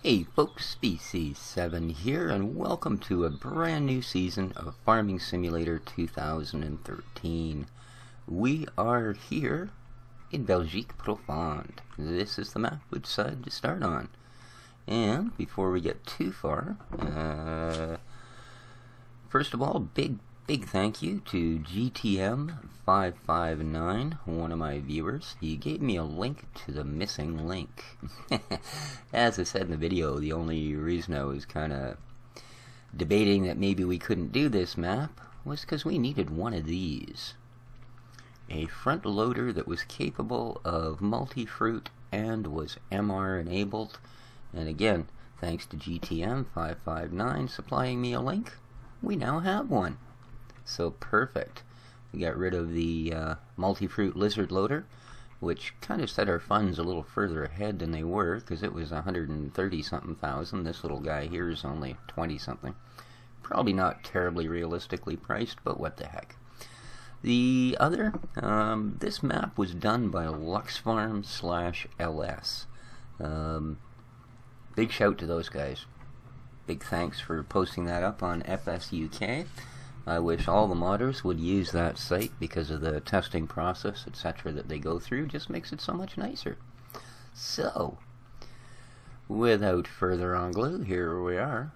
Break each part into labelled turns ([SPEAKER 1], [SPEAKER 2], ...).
[SPEAKER 1] Hey folks, Species 7 here, and welcome to a brand new season of Farming Simulator 2013. We are here in Belgique Profonce. This is the map we decided to start on. And before we get too far, first of all, big thank you to GTM559, one of my viewers. He gave me a link to the missing link. As I said in the video, the only reason I was kind of debating that maybe we couldn't do this map was because we needed one of these. A front loader that was capable of multi-fruit and was MR enabled. And again, thanks to GTM559 supplying me a link, we now have one. So perfect. We got rid of the multi-fruit lizard loader, which kind of set our funds a little further ahead than they were, because it was 130-something thousand. This little guy here is only 20-something. Probably not terribly realistically priced, but what the heck. The other, this map was done by LuxFarm/LS. Big shout to those guys. Big thanks for posting that up on FSUK. I wish all the modders would use that site because of the testing process, etc. that they go through. Just makes it so much nicer. So, without further ado, here we are.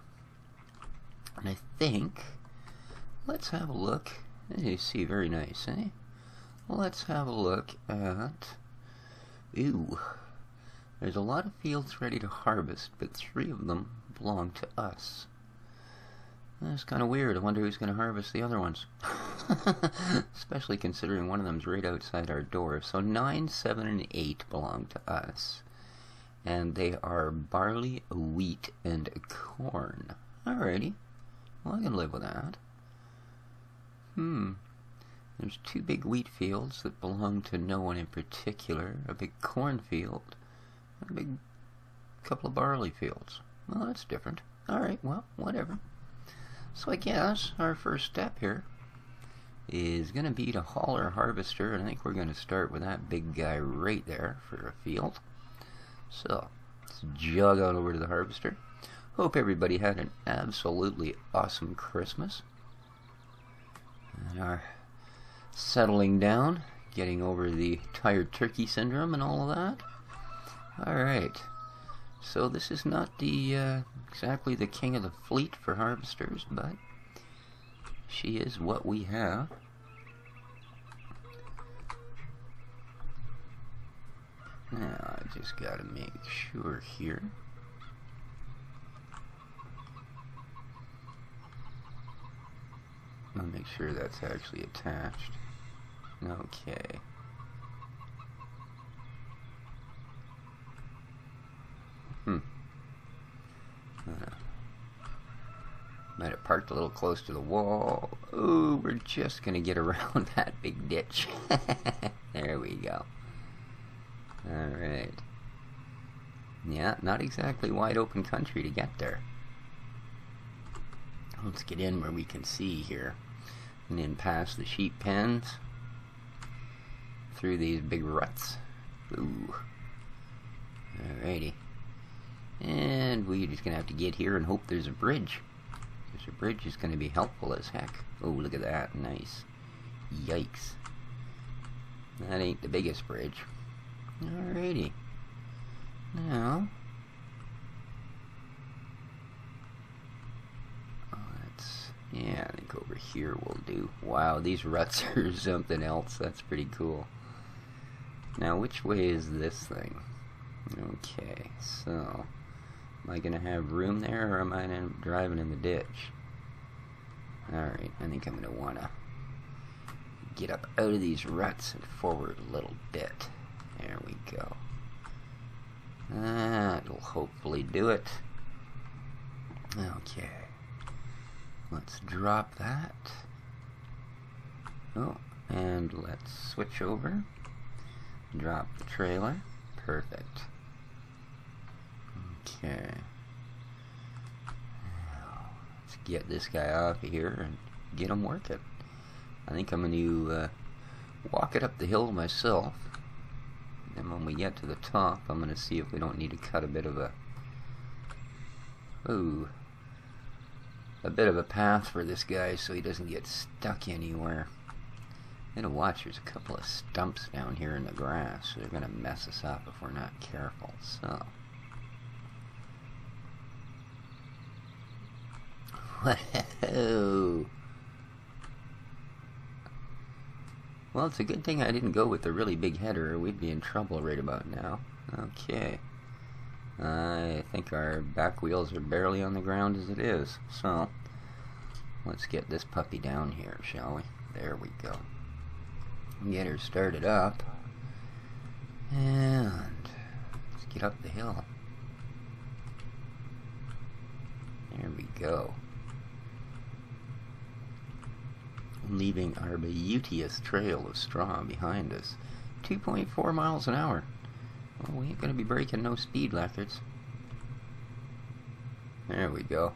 [SPEAKER 1] And I think, let's have a look. You see, very nice, eh? Let's have a look at... Ooh. There's a lot of fields ready to harvest, but 3 of them belong to us. That's kind of weird. I wonder who's going to harvest the other ones. Especially considering one of them's right outside our door. So 9, 7, and 8 belong to us. And they are barley, wheat, and corn. Alrighty. Well, I can live with that. There's 2 big wheat fields that belong to no one in particular. A big corn field. And a big couple of barley fields. Well, that's different. Alright, well, whatever. So I guess our first step here is going to be to haul our harvester, and I think we're going to start with that big guy right there for a field. So, let's jog on over to the harvester. Hope everybody had an absolutely awesome Christmas. And are settling down, getting over the tired turkey syndrome and all of that. Alright. So this is not the exactly the king of the fleet for harvesters, but she is what we have. Now I just gotta make sure here. I'll make sure that's actually attached. Okay. Might have parked a little close to the wall. Ooh, we're just gonna get around that big ditch. There we go. Alright. Yeah, not exactly wide open country to get there. Let's get in where we can see here. And then past the sheep pens. Through these big ruts. Ooh. Alrighty. And we're just gonna have to get here and hope there's a bridge. Because a bridge is gonna be helpful as heck. Oh, look at that. Nice. Yikes. That ain't the biggest bridge. Alrighty. Now, yeah, I think over here will do. Wow, these ruts are something else. That's pretty cool. Now, which way is this thing? Okay, so... Am I going to have room there, or am I driving in the ditch? Alright, I think I'm going to want to get up out of these ruts and forward a little bit. There we go. That'll hopefully do it. Okay. Let's drop that. Oh, and let's switch over. Drop the trailer. Perfect. Okay. Let's get this guy off of here and get him working. I think I'm going to walk it up the hill myself. And when we get to the top, I'm going to see if we don't need to cut a bit of a Ooh. A bit of a path for this guy so he doesn't get stuck anywhere. Gotta watch, there's a couple of stumps down here in the grass. They're gonna mess us up if we're not careful, so. Whoa. Well, it's a good thing I didn't go with the really big header, or we'd be in trouble right about now. Okay. I think our back wheels are barely on the ground as it is, so let's get this puppy down here, shall we? There we go. Get her started up, and let's get up the hill. There we go. Leaving our beauteous trail of straw behind us. 2.4 miles an hour. Well, we ain't gonna be breaking no speed records. There we go.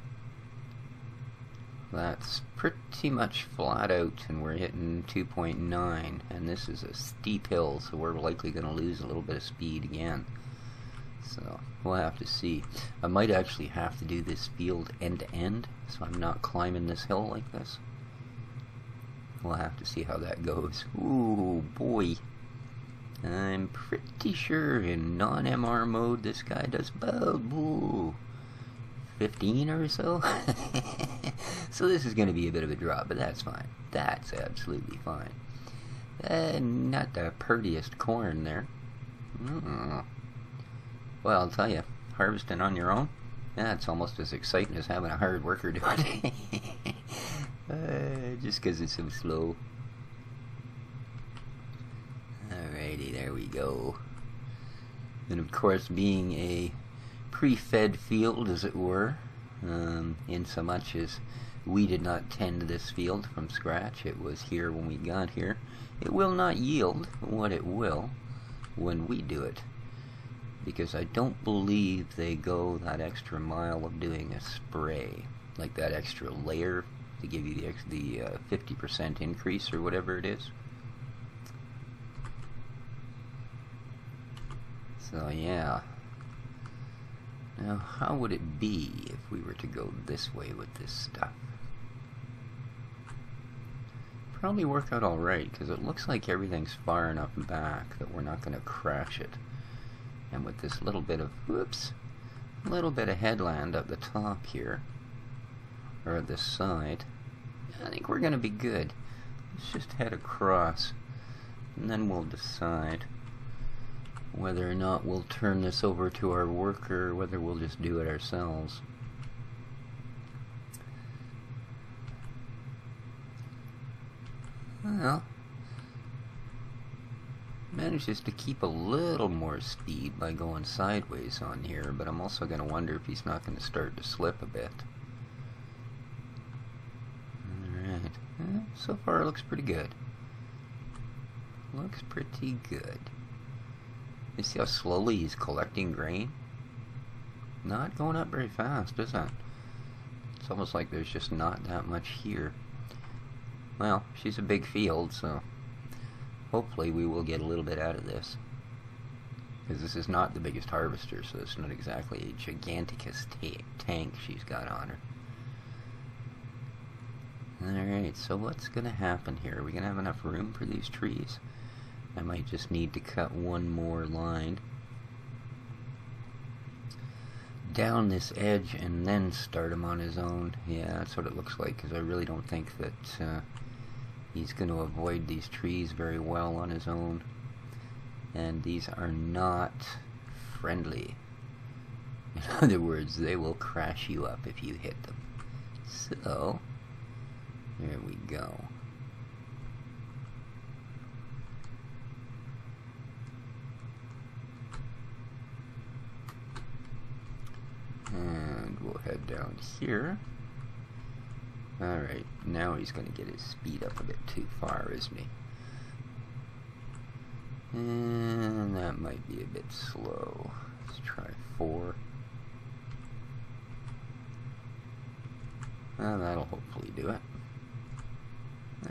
[SPEAKER 1] That's pretty much flat out, and we're hitting 2.9, and this is a steep hill, so we're likely going to lose a little bit of speed again. So we'll have to see. I might actually have to do this field end to end, so I'm not climbing this hill like this. We'll have to see how that goes. Ooh, boy. I'm pretty sure in non-MR mode this guy does about 15 or so. So this is going to be a bit of a drop, but that's fine. That's absolutely fine. Not the prettiest corn there. Well, I'll tell you, harvesting on your own, that's almost as exciting as having a hard worker do it. Just because it's so slow. Alrighty, there we go. And of course, being a pre-fed field, as it were, in so much as we did not tend this field from scratch, it was here when we got here. It will not yield what it will when we do it, because I don't believe they go that extra mile of doing a spray, like that extra layer to give you the 50% increase or whatever it is. So yeah. Now, how would it be if we were to go this way with this stuff? Probably work out alright, because it looks like everything's far enough back that we're not going to crash it. And with this little bit of, little bit of headland up the top here, or at this side, I think we're going to be good. Let's just head across, and then we'll decide whether or not we'll turn this over to our worker, or whether we'll just do it ourselves. Well, manages to keep a little more speed by going sideways on here, but I'm also going to wonder if he's not going to start to slip a bit. Alright, so far it looks pretty good. Looks pretty good. You see how slowly he's collecting grain? Not going up very fast, is it? It's almost like there's just not that much here. Well, she's a big field, so hopefully we will get a little bit out of this. Because this is not the biggest harvester, so it's not exactly a giganticus tank she's got on her. Alright, so what's going to happen here? Are we going to have enough room for these trees? I might just need to cut one more line down this edge and then start him on his own. Yeah, that's what it looks like, because I really don't think that he's going to avoid these trees very well on his own. And these are not friendly. In other words, they will crash you up if you hit them. So, there we go. And we'll head down here. Alright, now he's going to get his speed up a bit too far, isn't he? And that might be a bit slow. Let's try 4. Well, that'll hopefully do it.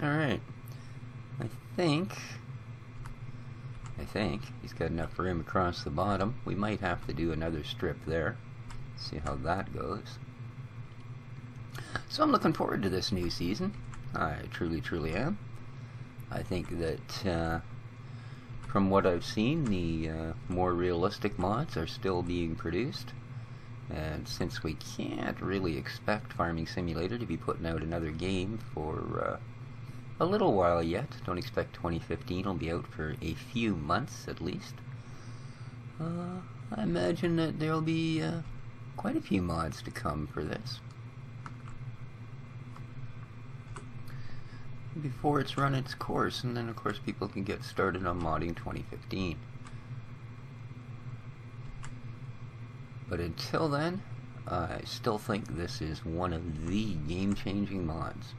[SPEAKER 1] Alright. I think he's got enough room across the bottom. We might have to do another strip there. See how that goes. So I'm looking forward to this new season. I truly am. I think that from what I've seen, the more realistic mods are still being produced. And since we can't really expect Farming Simulator to be putting out another game for a little while yet, don't expect 2015 will be out for a few months at least, I imagine that there'll be quite a few mods to come for this before it's run its course, and then of course people can get started on modding 2015. But until then, I still think this is one of the game-changing mods.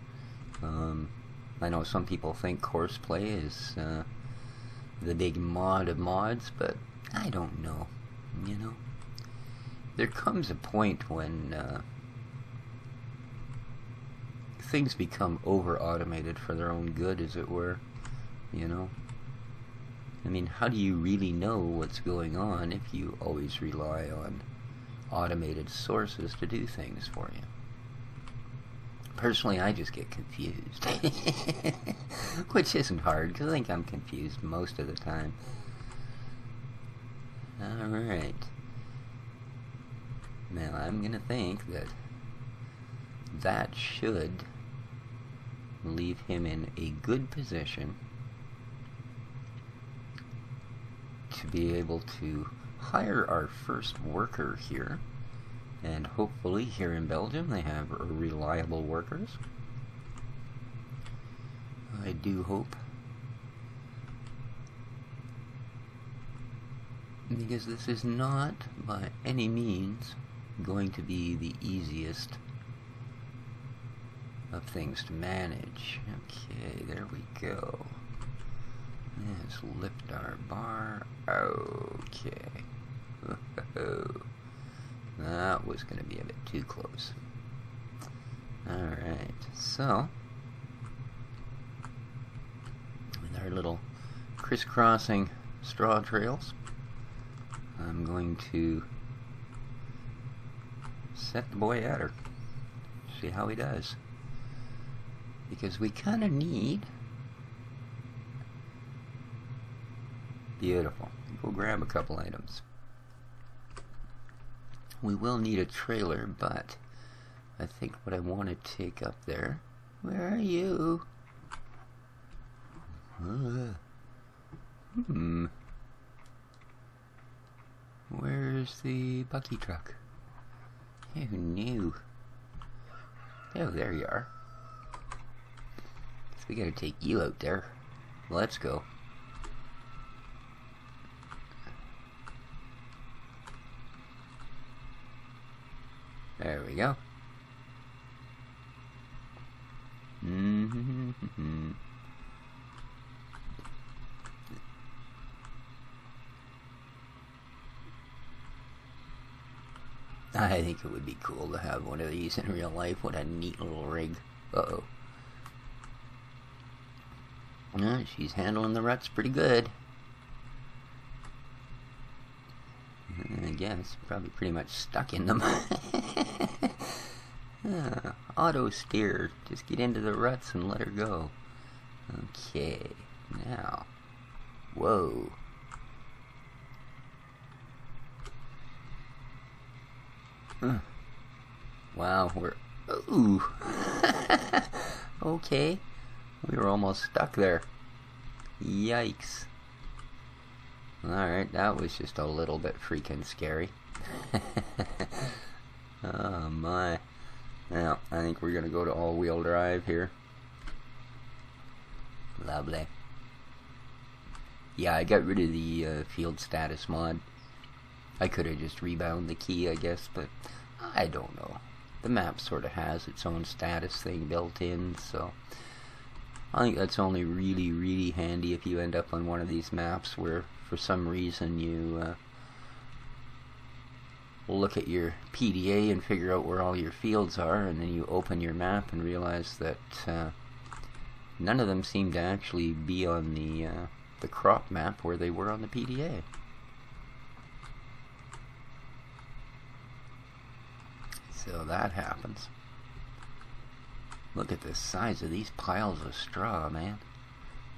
[SPEAKER 1] I know some people think Courseplay is the big mod of mods, but I don't know. You know, there comes a point when things become over-automated for their own good, as it were. You know? I mean, how do you really know what's going on if you always rely on automated sources to do things for you? Personally, I just get confused. Which isn't hard, because I think I'm confused most of the time. Alright. Now, I'm going to think that that should leave him in a good position to be able to hire our first worker here. And hopefully here in Belgium they have reliable workers. I do hope. Because this is not by any means going to be the easiest of things to manage. Okay, there we go. Let's lift our bar. Okay. That was going to be a bit too close. Alright, so with our little crisscrossing straw trails, I'm going to set the boy at her. See how he does. Because we kind of need... Beautiful. Go grab a couple items. We will need a trailer, but I think what I want to take up there... Where are you? Where's the Bucky truck? Who knew? Oh, there you are. So we gotta take you out there. Let's go. There we go. I think it would be cool to have one of these in real life. What a neat little rig. Uh-oh. She's handling the ruts pretty good. I guess, probably pretty much stuck in them. Auto steer. Just get into the ruts and let her go. Okay, now. Whoa. Wow, we're... Ooh. Okay. We were almost stuck there. Yikes. Alright, that was just a little bit freaking scary. Oh my. Now, I think we're gonna go to all-wheel drive here. Lovely. Yeah, I got rid of the field status mod. I could have just rebound the key, I guess, but I don't know. The map sort of has its own status thing built in, so I think that's only really handy if you end up on one of these maps where for some reason you look at your PDA and figure out where all your fields are, and then you open your map and realize that none of them seem to actually be on the crop map where they were on the PDA. So that happens. Look at the size of these piles of straw, man.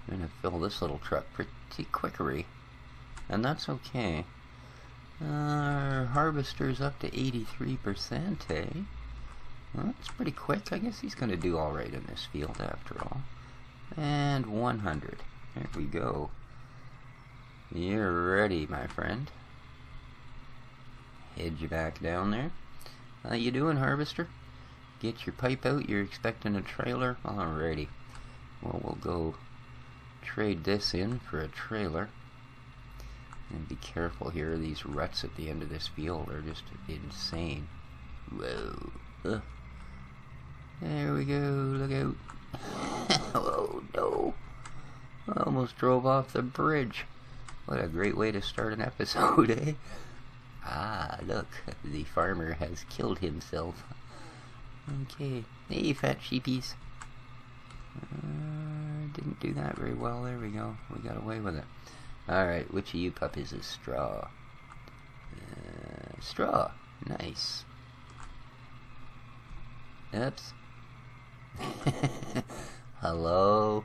[SPEAKER 1] I'm gonna fill this little truck pretty quickery. And that's okay. Our harvester's up to 83%, eh? Well, that's pretty quick. I guess he's gonna do alright in this field after all. And 100. There we go. You're ready, my friend. Head you back down there. How you doing, harvester? Get your pipe out. You're expecting a trailer? Alrighty. Well, we'll go trade this in for a trailer. And be careful here. These ruts at the end of this field are just insane. Whoa. There we go. Look out. Oh, no. I almost drove off the bridge. What a great way to start an episode, eh? Ah, look. The farmer has killed himself. Okay. Hey, fat sheepies. Didn't do that very well. There we go. We got away with it. Alright, which of you puppies is straw? Straw. Nice. Oops. Hello?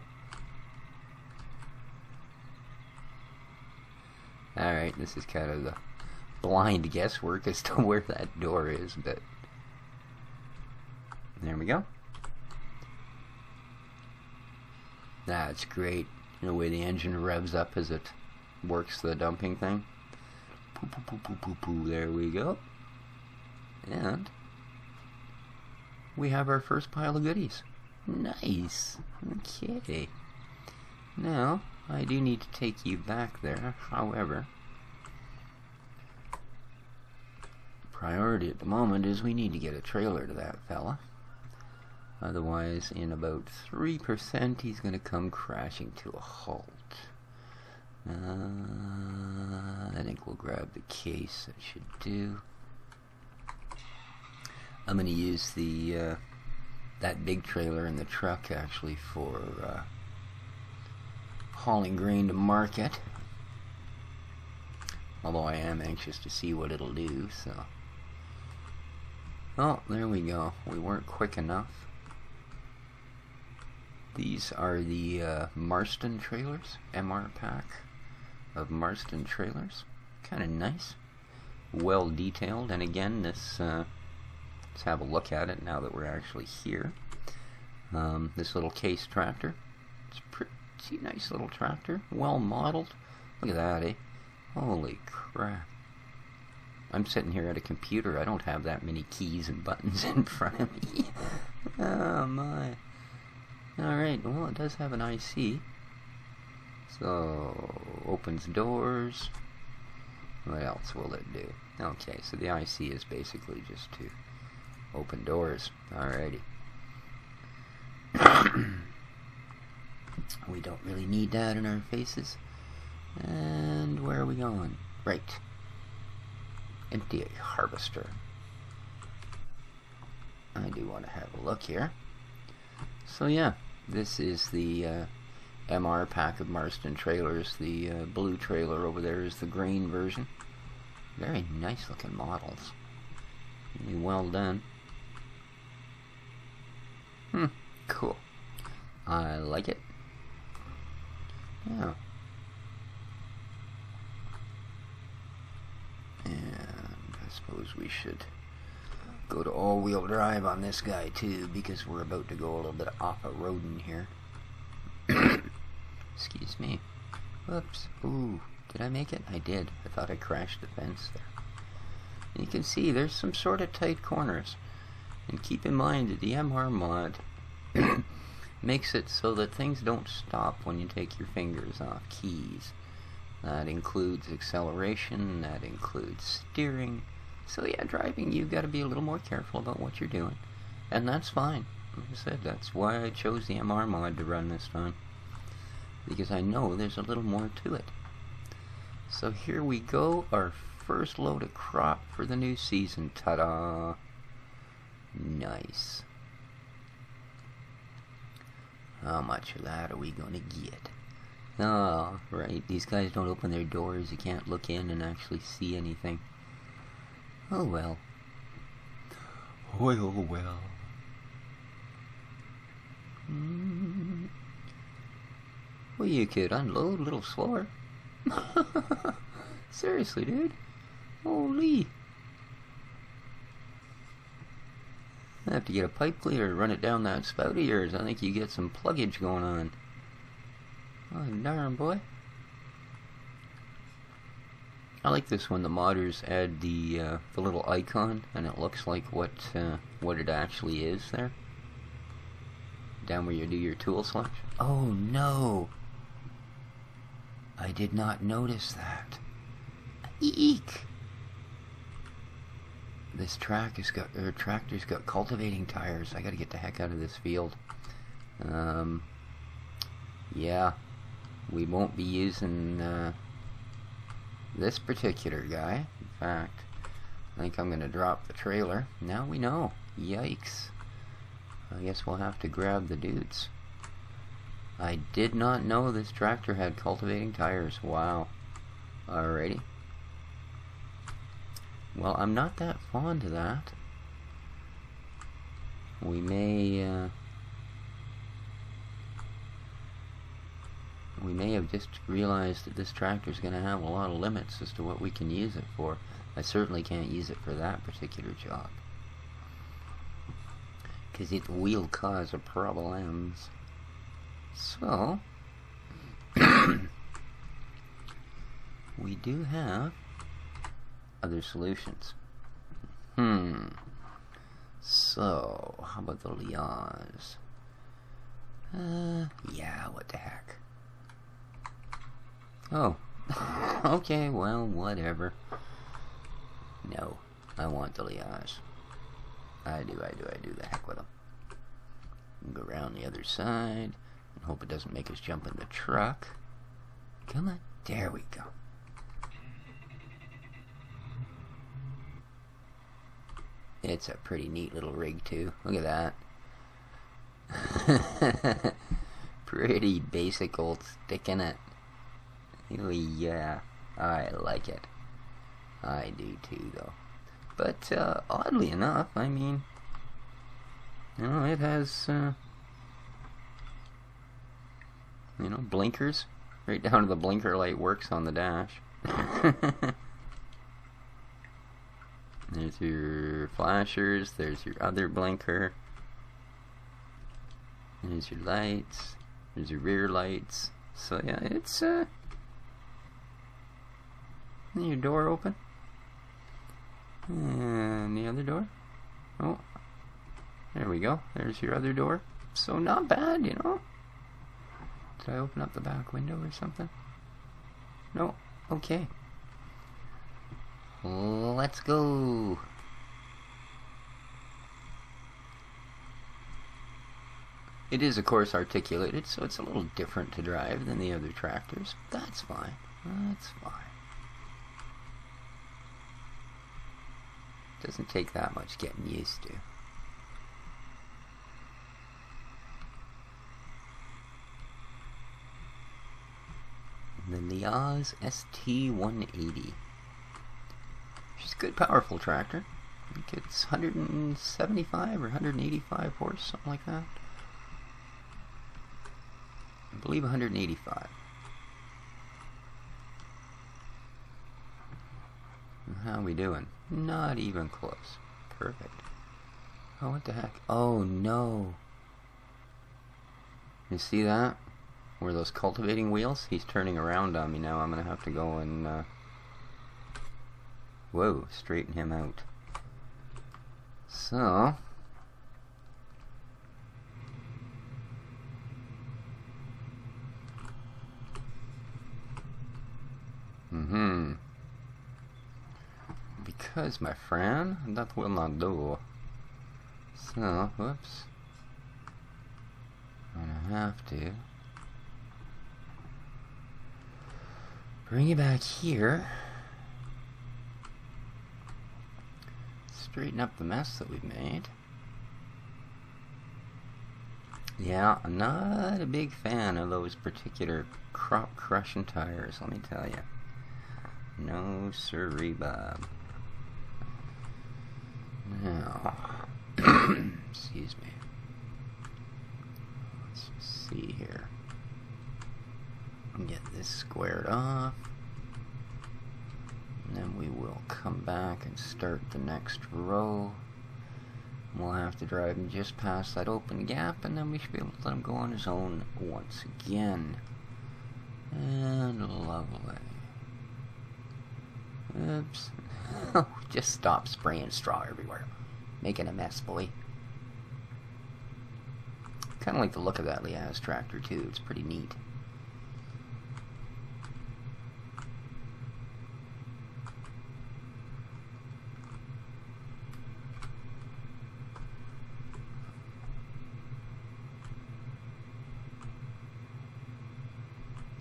[SPEAKER 1] Alright, this is kind of the blind guesswork as to where that door is, but there we go. That's great. The way the engine revs up as it works the dumping thing. Poo, poo, poo, poo, poo, poo. There we go. And we have our first pile of goodies. Nice. Okay. Now, I do need to take you back there. However, priority at the moment is we need to get a trailer to that fella. Otherwise, in about 3%, he's going to come crashing to a halt. I think we'll grab the case. That should do. I'm going to use the that big trailer in the truck actually for hauling grain to market. Although I am anxious to see what it'll do. So, oh, there we go. We weren't quick enough. These are the Marston trailers, MR pack of Marston trailers. Kind of nice, well detailed, and again, this let's have a look at it now that we're actually here. This little case tractor, it's a pretty nice little tractor, well modeled. Look at that, eh? Holy crap. I'm sitting here at a computer, I don't have that many keys and buttons in front of me. Oh my. Alright, well it does have an IC. So, opens doors. What else will it do? Okay, so the IC is basically just to open doors. Alrighty. We don't really need that in our faces. And where are we going? Right. Empty a harvester. I do want to have a look here. So yeah, this is the MR pack of Marston trailers. The blue trailer over there is the grain version. Very nice looking models. Really well done. Cool. I like it. Yeah. And I suppose we should go to all-wheel drive on this guy too, because we're about to go a little bit off-roading here. Excuse me. Whoops. Ooh, did I make it? I did. I thought I crashed the fence there. And you can see there's some sort of tight corners. And keep in mind that the MR mod makes it so that things don't stop when you take your fingers off keys. That includes acceleration, that includes steering. So yeah, driving, you've got to be a little more careful about what you're doing. And that's fine. Like I said, that's why I chose the MR mod to run this time. Because I know there's a little more to it. So here we go, our first load of crop for the new season. Ta-da! Nice. How much of that are we going to get? Oh, right, these guys don't open their doors. You can't look in and actually see anything. Oh well. Well, well. Well, you could unload a little slower. Seriously, dude. Holy. I have to get a pipe cleaner to run it down that spout of yours. I think you get some pluggage going on. Oh, darn, boy. I like this when the modders add the little icon and it looks like what it actually is there. Down where you do your tool selection. Oh no! I did not notice that. Eek! This tractor's got cultivating tires. I gotta get the heck out of this field. Yeah, we won't be using this particular guy. In fact, I think I'm gonna drop the trailer. Now we know. Yikes. I guess we'll have to grab the dudes. I did not know this tractor had cultivating tires. Wow. Alrighty. Well, I'm not that fond of that. We may have just realized that this tractor's going to have a lot of limits as to what we can use it for. I certainly can't use it for that particular job, because it will cause a problems. So, we do have other solutions. So, how about the liaise? Yeah, what the heck. Oh, okay, well, whatever. No, I want the liaise. I do the heck with them. Go around the other side and hope it doesn't make us jump in the truck. Come on, there we go. It's a pretty neat little rig too. Look at that. Pretty basic old stick in it. Oh yeah, I like it. I do too though. But oddly enough, I mean, you know, it has you know, blinkers. Right down to the blinker light works on the dash. There's your flashers, there's your other blinker, there's your lights, there's your rear lights. So yeah, it's your door open, and the other door. Oh, there we go, there's your other door. So not bad, you know. Did I open up the back window or something? No, okay. Let's go. It is, of course, articulated, so it's a little different to drive than the other tractors. That's fine. That's fine. Doesn't take that much getting used to. The Liaz ST180. She's a good, powerful tractor. I think it's 175 or 185 horse, something like that. I believe 185. How are we doing? Not even close. Perfect. Oh, what the heck? Oh, no. You see that? Where those cultivating wheels? He's turning around on me now. I'm going to have to go and... whoa, straighten him out. So... Because, my friend, that will not do. So, whoops. I'm gonna have to bring you back here. Straighten up the mess that we've made. Yeah, I'm not a big fan of those particular crop crushing tires, let me tell you. No sirree, Bob. Now, excuse me. Let's see here. Get this squared off. And then we will come back and start the next row. We'll have to drive him just past that open gap, and then we should be able to let him go on his own once again. And lovely. Oops. Just stop spraying straw everywhere. Making a mess, boy. Kind of like the look of that Liaz tractor, too. It's pretty neat.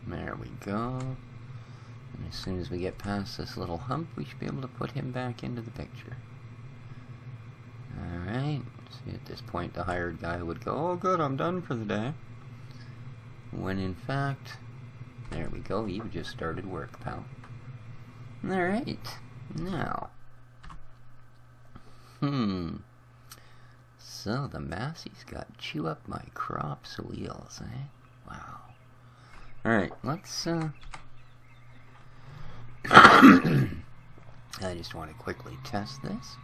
[SPEAKER 1] There we go. And as soon as we get past this little hump, we should be able to put him back into the picture. Alright. See, at this point, the hired guy would go, "Oh, good, I'm done for the day." When in fact, there we go, you just started work, pal. Alright. Now. So, the Massey's got chew up my crops wheels, eh? Wow. Alright, let's, I just want to quickly test this.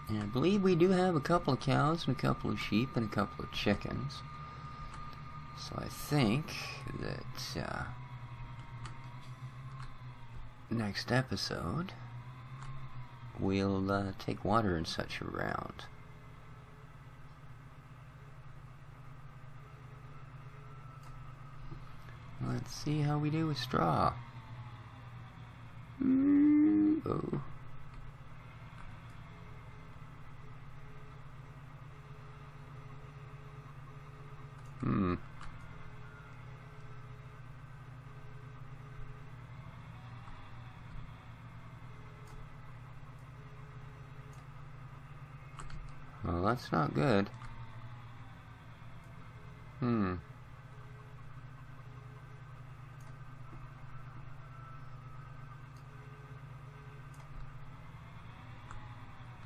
[SPEAKER 1] And I believe we do have a couple of cows and a couple of sheep and a couple of chickens. So I think that, next episode, we'll, take water and such around. Let's see how we do with straw. Oh. Well, that's not good.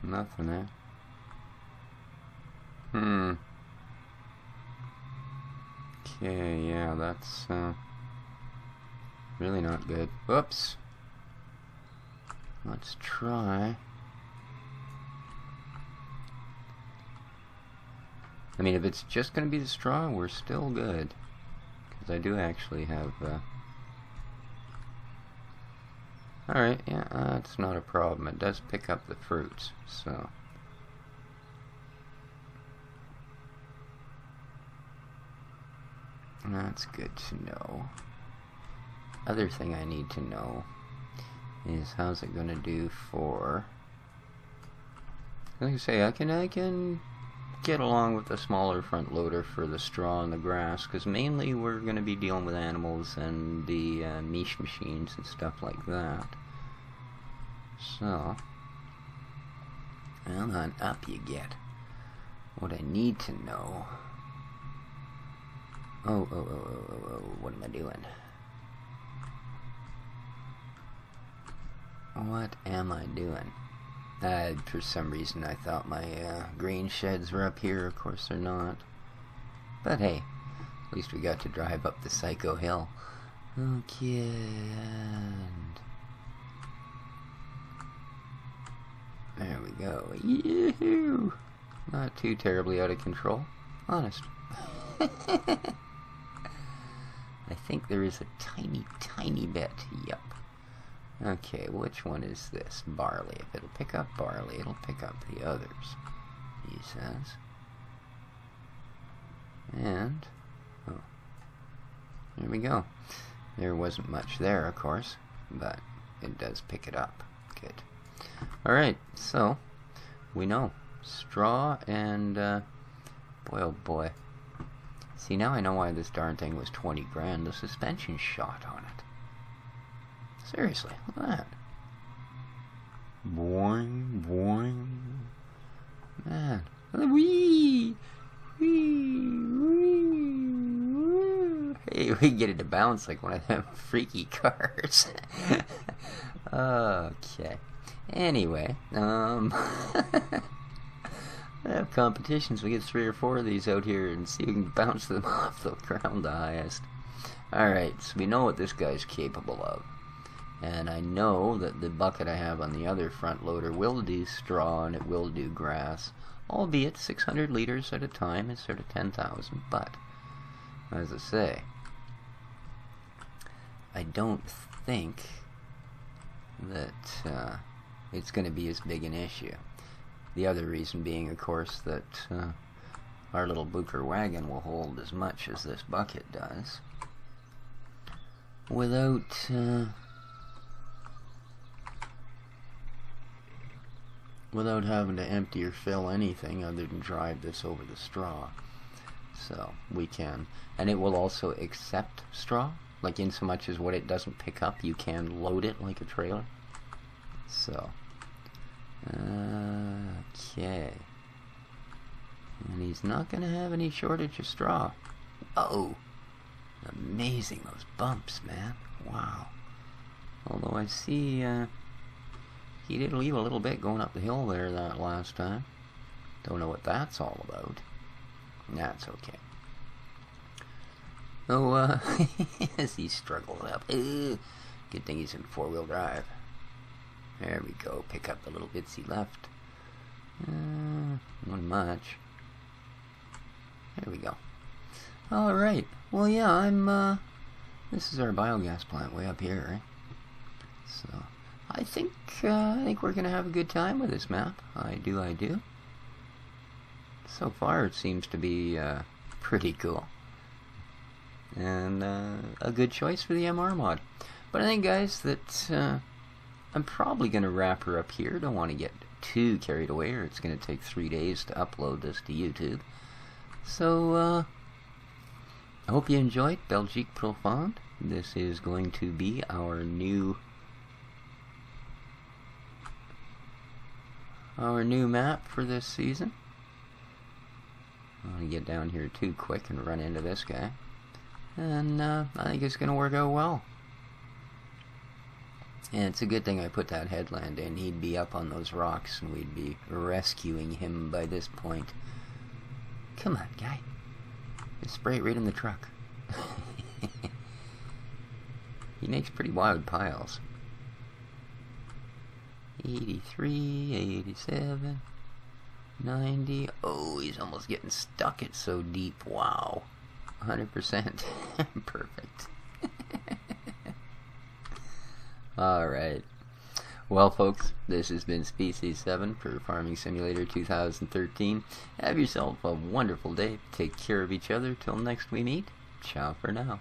[SPEAKER 1] Nothing there. Okay, yeah, that's really not good. Whoops. Let's try. I mean, if it's just going to be the straw, we're still good. Because I do actually have... Alright, yeah, that's not a problem. It does pick up the fruits, so... That's good to know. Other thing I need to know is how's it going to do for... Like I say, I can get along with the smaller front loader for the straw and the grass, because mainly we're going to be dealing with animals and the niche machines and stuff like that. So, well, on up you get. What I need to know... Oh, what am I doing? What am I doing? For some reason I thought my grain sheds were up here. Of course they're not. But hey, at least we got to drive up the Psycho Hill. Okay, and... There we go. Yee-hoo! Not too terribly out of control. Honest. I think there is a tiny bit. Yep. Okay, which one is this? Barley. If it'll pick up barley, it'll pick up the others, he says. And, oh, there we go. There wasn't much there, of course, but it does pick it up. Good. Alright, so, we know. Straw and, boy oh boy. See, now I know why this darn thing was 20 grand. The suspension shot on it. Seriously, look at that. Boing, boing. Man. Wee! Hey, we get it to bounce like one of them freaky cars. Okay. Anyway, have competitions. We get 3 or 4 of these out here and see if we can bounce them off the ground the highest. Alright, so we know what this guy's capable of. And I know that the bucket I have on the other front loader will do straw and it will do grass, albeit 600 liters at a time instead of 10,000. But, as I say, I don't think that it's going to be as big an issue. The other reason being, of course, that our little booker wagon will hold as much as this bucket does without having to empty or fill anything other than drive this over the straw. So we can, and it will also accept straw, like in so much as what it doesn't pick up, you can load it like a trailer. So okay, and he's not gonna have any shortage of straw. Oh, amazing, those bumps, man. Wow. Although I see he did leave a little bit going up the hill there that last time. Don't know what that's all about. That's okay. Oh, as he struggles up. Good thing he's in 4-wheel drive. There we go. Pick up the little bits he left. Not much. There we go. Alright. Well, yeah, this is our biogas plant way up here, right? So, I think we're gonna have a good time with this map. I do. So far, it seems to be pretty cool, and a good choice for the MR mod. But I think, guys, that I'm probably gonna wrap her up here. Don't want to get too carried away, or it's gonna take 3 days to upload this to YouTube. So, I hope you enjoyed Belgique Profonce. This is going to be our new map for this season. I don't want to get down here too quick and run into this guy. And I think it's going to work out well. And it's a good thing I put that headland in. He'd be up on those rocks and we'd be rescuing him by this point. Come on, guy. Just spray it right in the truck. He makes pretty wild piles. 83, 87, 90. Oh, he's almost getting stuck. It's so deep. Wow. 100%. Perfect. Alright. Well, folks, this has been Species 7 for Farming Simulator 2013. Have yourself a wonderful day. Take care of each other. Till next we meet. Ciao for now.